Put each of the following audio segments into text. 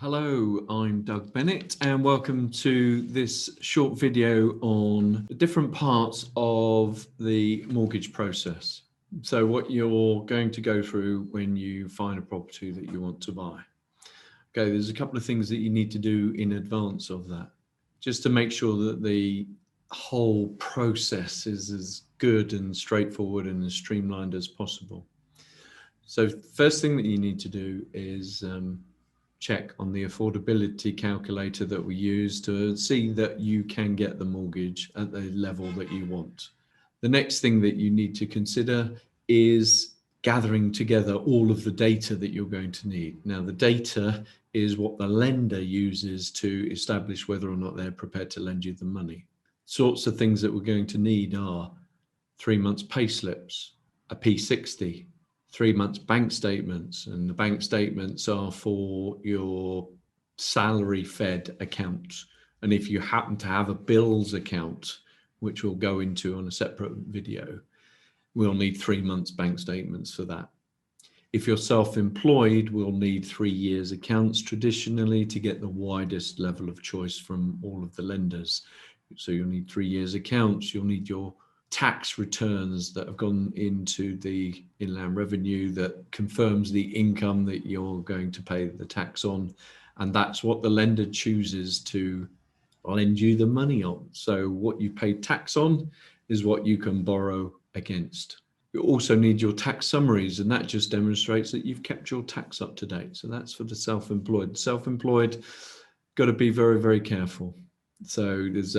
Hello, I'm Doug Bennett and welcome to this short video on the different parts of the mortgage process. So what you're going to go through when you find a property that you want to buy. Okay, there's a couple of things that you need to do in advance of that, just to make sure that the whole process is as good and straightforward and as streamlined as possible. So first thing that you need to do is check on the affordability calculator that we use to see that you can get the mortgage at the level that you want. The next thing that you need to consider is gathering together all of the data that you're going to need. Now, the data is what the lender uses to establish whether or not they're prepared to lend you the money. Sorts of things that we're going to need are 3 months pay slips, a P60, 3 months bank statements, and the bank statements are for your salary fed account. And if you happen to have a bills account, which we'll go into on a separate video, we'll need 3 months bank statements for that. If you're self-employed, we'll need 3 years accounts traditionally to get the widest level of choice from all of the lenders. So you'll need 3 years accounts, you'll need your tax returns that have gone into the Inland Revenue that confirms the income that you're going to pay the tax on. And that's what the lender chooses to lend you the money on. So what you paid tax on is what you can borrow against. You also need your tax summaries, and that just demonstrates that you've kept your tax up to date. So that's for the self-employed. Self-employed, got to be very, very careful. So there's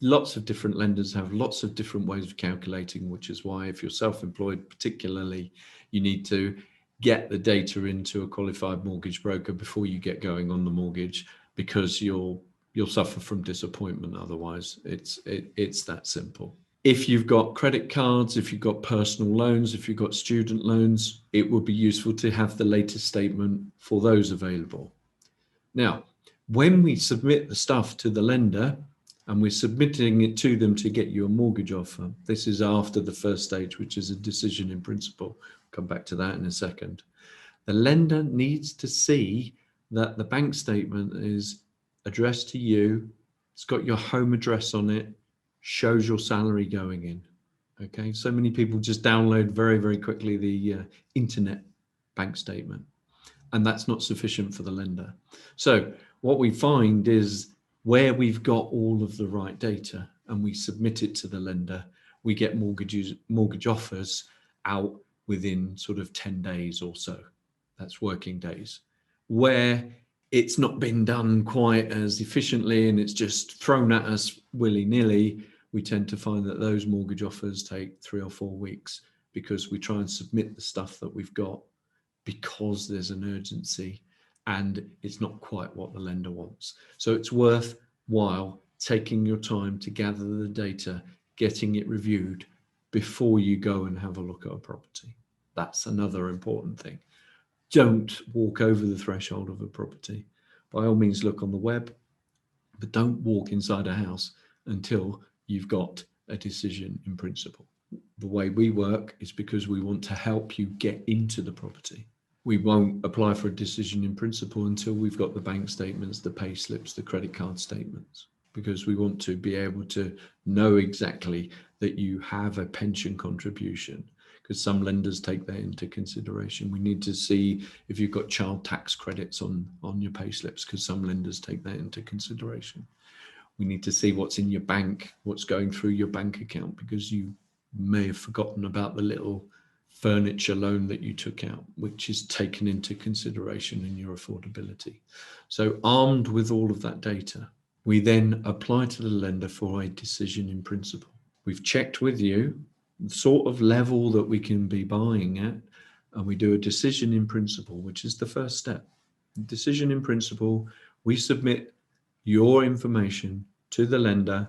lots of different lenders have lots of different ways of calculating, which is why if you're self-employed particularly, you need to get the data into a qualified mortgage broker before you get going on the mortgage, because you'll suffer from disappointment otherwise. It's that simple. If you've got credit cards, if you've got personal loans, if you've got student loans, it would be useful to have the latest statement for those available. Now, when we submit the stuff to the lender, and we're submitting it to them to get you a mortgage offer, this is after the first stage, which is a decision in principle. I'll come back to that in a second. The lender needs to see that the bank statement is addressed to you, it's got your home address on it, shows your salary going in. Okay, so many people just download very, very quickly the internet bank statement, and that's not sufficient for the lender. So what we find is where we've got all of the right data and we submit it to the lender, we get mortgage offers out within sort of 10 days or so. That's working days. Where it's not been done quite as efficiently and it's just thrown at us willy-nilly, we tend to find that those mortgage offers take 3 or 4 weeks, because we try and submit the stuff that we've got because there's an urgency and it's not quite what the lender wants. So it's worthwhile taking your time to gather the data, getting it reviewed before you go and have a look at a property. That's another important thing. Don't walk over the threshold of a property. By all means, look on the web, but don't walk inside a house until you've got a decision in principle. The way we work is because we want to help you get into the property. We won't apply for a decision in principle until we've got the bank statements, the pay slips, the credit card statements, because we want to be able to know exactly that you have a pension contribution, because some lenders take that into consideration. We need to see if you've got child tax credits on your pay slips, because some lenders take that into consideration. We need to see what's in your bank, what's going through your bank account, because you may have forgotten about the little furniture loan that you took out, which is taken into consideration in your affordability. So armed with all of that data, we then apply to the lender for a decision in principle. We've checked with you the sort of level that we can be buying at, and we do a decision in principle, which is the first step. Decision in principle, we submit your information to the lender,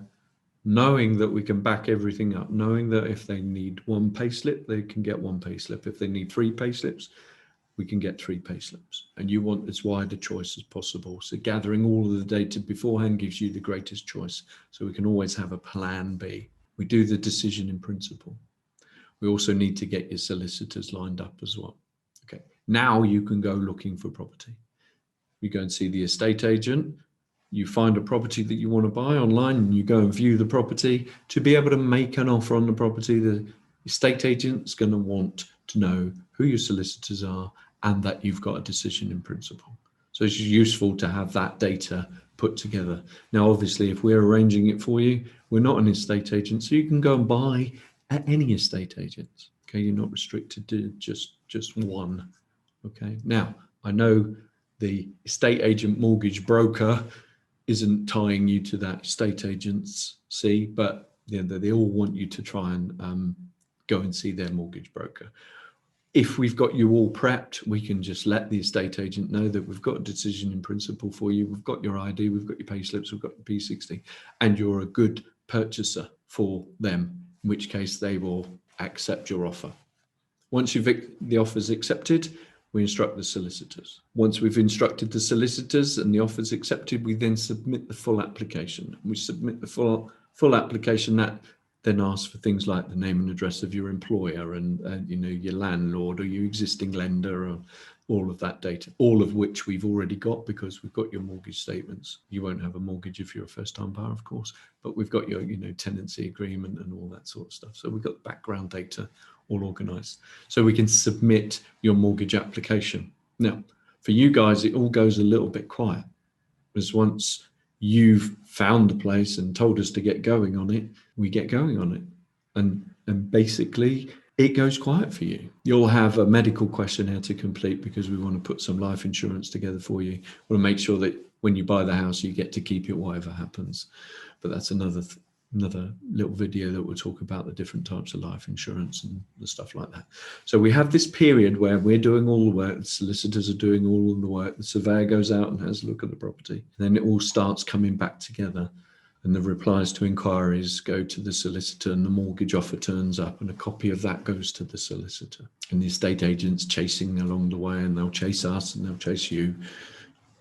knowing that we can back everything up, knowing that if they need 1 payslip, they can get 1 payslip. If they need 3 payslips, we can get 3 payslips. And you want as wide a choice as possible. So gathering all of the data beforehand gives you the greatest choice. So we can always have a plan B. We do the decision in principle. We also need to get your solicitors lined up as well. Okay, now you can go looking for property. You go and see the estate agent. You find a property that you want to buy online and you go and view the property. To be able to make an offer on the property, the estate agent's going to want to know who your solicitors are and that you've got a decision in principle. So it's useful to have that data put together. Now, obviously, if we're arranging it for you, we're not an estate agent, so you can go and buy at any estate agent. Okay, you're not restricted to just one. Okay, now I know the estate agent mortgage broker isn't tying you to that estate agency, but they all want you to try and go and see their mortgage broker. If we've got you all prepped, we can just let the estate agent know that we've got a decision in principle for you. We've got your ID, we've got your pay slips, we've got your P60, and you're a good purchaser for them, in which case they will accept your offer. Once the offer's accepted, we instruct the solicitors. Once we've instructed the solicitors and the offer's accepted, we then submit the full application. We submit the full application that then asks for things like the name and address of your employer and your landlord or your existing lender, or all of that data, all of which we've already got because we've got your mortgage statements. You won't have a mortgage if you're a first-time buyer, of course, but we've got your tenancy agreement and all that sort of stuff. So we've got the background data all organized. So we can submit your mortgage application. Now, for you guys, it all goes a little bit quiet, because once you've found the place and told us to get going on it, we get going on it. And basically, it goes quiet for you. You'll have a medical questionnaire to complete because we want to put some life insurance together for you. We want to make sure that when you buy the house, you get to keep it whatever happens. But that's another little video that will talk about the different types of life insurance and the stuff like that. So we have this period where we're doing all the work, the solicitors are doing all of the work, the surveyor goes out and has a look at the property. Then it all starts coming back together, and the replies to inquiries go to the solicitor, and the mortgage offer turns up, and a copy of that goes to the solicitor. And the estate agent's chasing along the way, and they'll chase us and they'll chase you.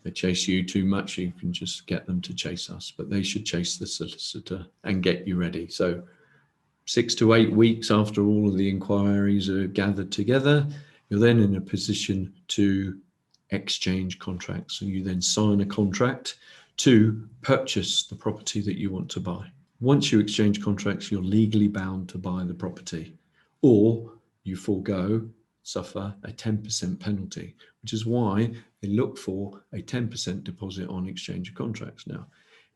They chase you too much, you can just get them to chase us, but they should chase the solicitor and get you ready. So 6 to 8 weeks after all of the inquiries are gathered together, you're then in a position to exchange contracts. So you then sign a contract to purchase the property that you want to buy. Once you exchange contracts, you're legally bound to buy the property, or you suffer a 10% penalty, which is why they look for a 10% deposit on exchange of contracts. Now,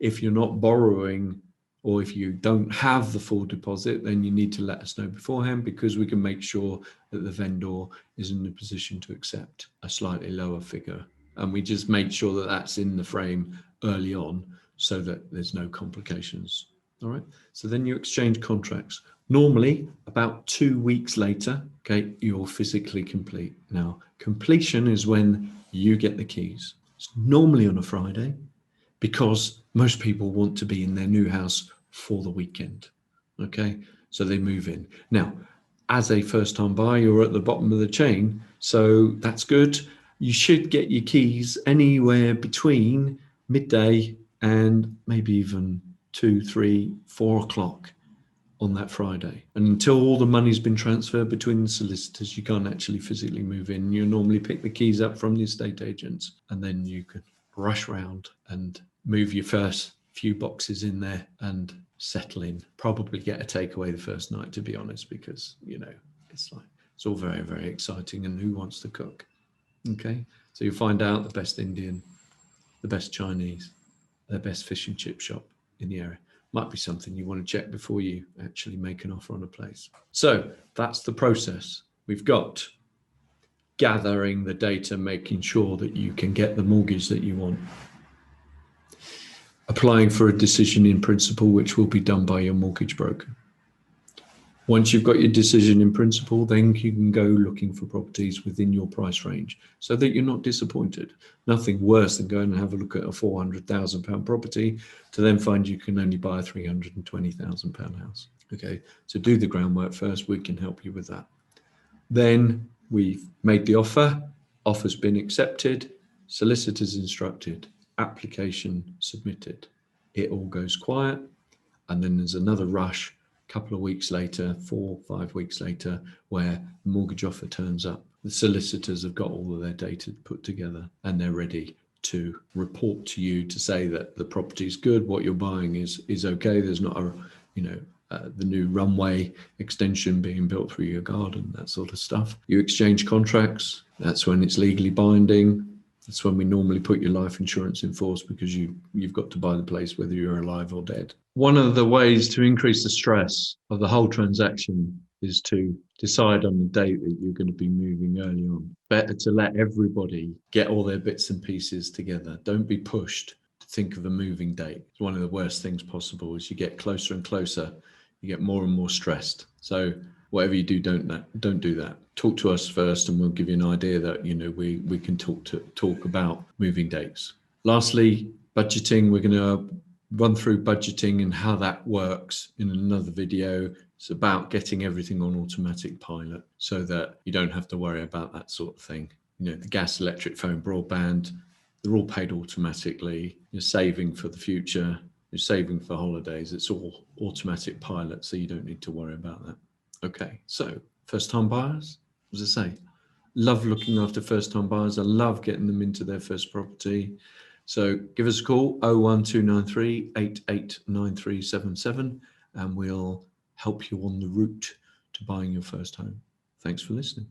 if you're not borrowing, or if you don't have the full deposit, then you need to let us know beforehand, because we can make sure that the vendor is in a position to accept a slightly lower figure. And we just make sure that that's in the frame early on so that there's no complications. All right. So then you exchange contracts. Normally, about 2 weeks later, okay, you're physically complete. Now, completion is when you get the keys. It's normally on a Friday, because most people want to be in their new house for the weekend. Okay, so they move in. Now, as a first-time buyer, you're at the bottom of the chain, so that's good. You should get your keys anywhere between midday and maybe even 2, 3, 4 o'clock on that Friday. And until all the money's been transferred between the solicitors, you can't actually physically move in. You normally pick the keys up from the estate agents, and then you can rush round and move your first few boxes in there and settle in. Probably get a takeaway the first night, to be honest, because it's all very, very exciting, and who wants to cook? Okay, so you find out the best Indian, the best Chinese, the best fish and chip shop in the area. Might be something you want to check before you actually make an offer on a place. So that's the process. We've got gathering the data, making sure that you can get the mortgage that you want. Applying for a decision in principle, which will be done by your mortgage broker. Once you've got your decision in principle, then you can go looking for properties within your price range so that you're not disappointed. Nothing worse than going and have a look at a £400,000 property to then find you can only buy a £320,000 house. Okay, so do the groundwork first. We can help you with that. Then we've made the offer. Offer's been accepted. Solicitors instructed. Application submitted. It all goes quiet, and then there's another rush couple of weeks later, 4 or 5 weeks later, where the mortgage offer turns up. The solicitors have got all of their data put together and they're ready to report to you to say that the property is good, what you're buying is okay. There's not a, the new runway extension being built through your garden, that sort of stuff. You exchange contracts. That's when it's legally binding. That's when we normally put your life insurance in force, because you've got to buy the place whether you're alive or dead. One of the ways to increase the stress of the whole transaction is to decide on the date that you're going to be moving early on. Better to let everybody get all their bits and pieces together. Don't be pushed to think of a moving date. It's one of the worst things possible. As you get closer and closer, you get more and more stressed. So whatever you do, don't do that. Talk to us first, and we'll give you an idea that we can talk about moving dates. Lastly, budgeting. We're going to run through budgeting and how that works in another video. It's about getting everything on automatic pilot so that you don't have to worry about that sort of thing. The gas, electric, phone, broadband, they're all paid automatically. You're saving for the future. You're saving for holidays. It's all automatic pilot, so you don't need to worry about that. Okay, so first-time buyers, as I say, love looking after first-time buyers. I love getting them into their first property. So give us a call, 01293 889377, and we'll help you on the route to buying your first home. Thanks for listening.